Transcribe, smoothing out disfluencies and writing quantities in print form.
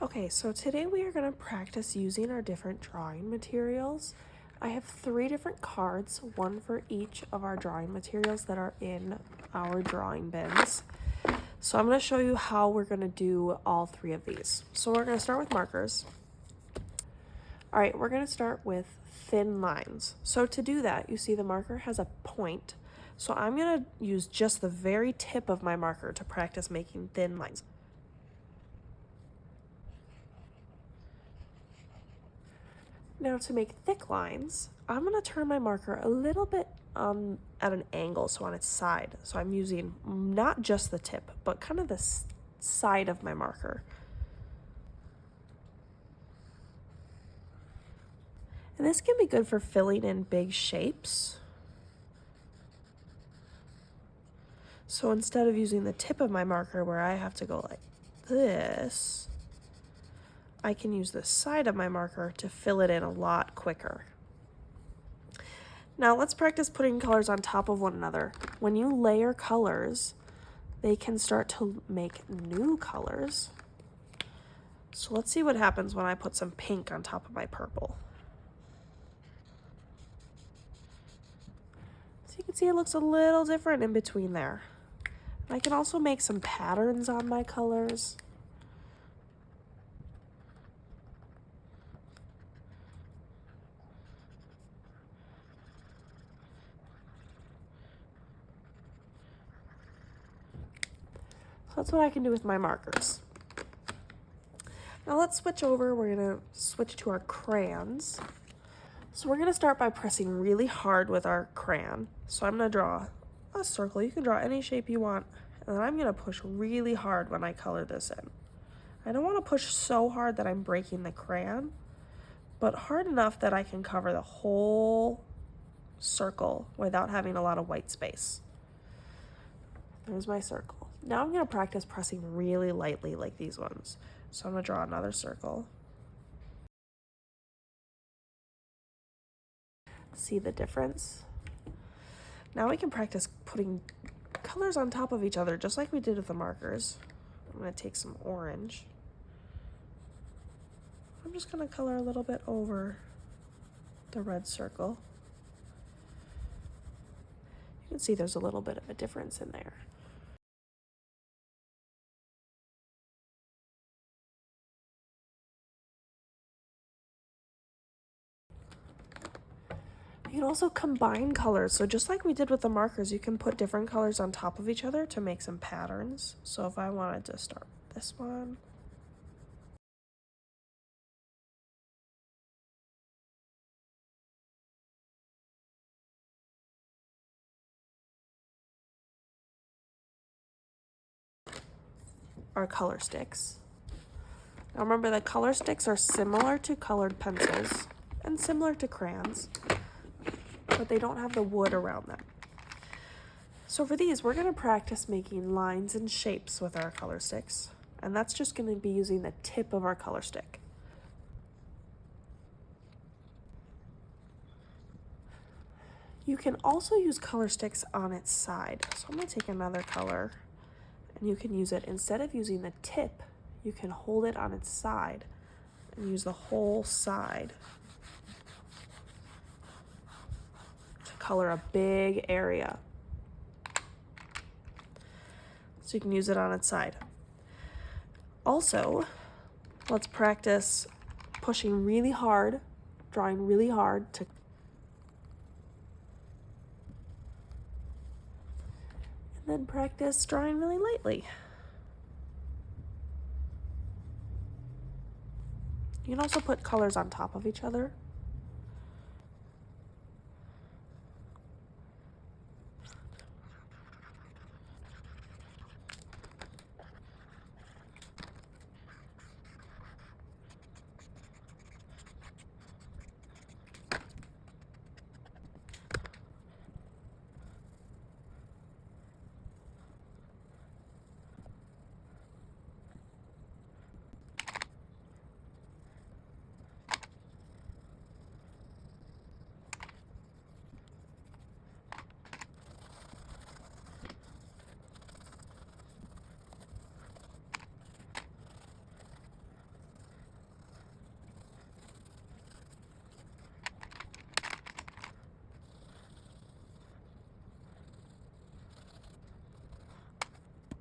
Okay, so today we are going to practice using our different drawing materials. I have 3 different cards, one for each of our drawing materials that are in our drawing bins. So I'm going to show you how we're going to do all 3 of these. So we're going to start with markers. All right, we're going to start with thin lines. So to do that, you see the marker has a point. So I'm going to use just the very tip of my marker to practice making thin lines. Now to make thick lines, I'm going to turn my marker a little bit at an angle, so on its side. So I'm using not just the tip, but kind of the side of my marker. And this can be good for filling in big shapes. So instead of using the tip of my marker where I have to go like this, I can use the side of my marker to fill it in a lot quicker. Now let's practice putting colors on top of one another. When you layer colors, they can start to make new colors. So let's see what happens when I put some pink on top of my purple. So you can see it looks a little different in between there. I can also make some patterns on my colors. So that's what I can do with my markers. Now let's switch over. We're going to switch to our crayons. So we're going to start by pressing really hard with our crayon. So I'm going to draw a circle. You can draw any shape you want. And then I'm going to push really hard when I color this in. I don't want to push so hard that I'm breaking the crayon, but hard enough that I can cover the whole circle without having a lot of white space. There's my circle. Now I'm going to practice pressing really lightly like these ones. So I'm going to draw another circle. See the difference? Now we can practice putting colors on top of each other just like we did with the markers. I'm going to take some orange. I'm just going to color a little bit over the red circle. You can see there's a little bit of a difference in there. You can also combine colors. So just like we did with the markers, you can put different colors on top of each other to make some patterns. So if I wanted to start with this one, our color sticks. Now remember that color sticks are similar to colored pencils and similar to crayons, but they don't have the wood around them. So for these, we're going to practice making lines and shapes with our color sticks, and that's just going to be using the tip of our color stick. You can also use color sticks on its side. So I'm going to take another color, and you can use it, instead of using the tip, you can hold it on its side and use the whole side to color a big area. So you can use it on its side. Also, let's practice pushing really hard, drawing really hard to and then practice drawing really lightly. You can also put colors on top of each other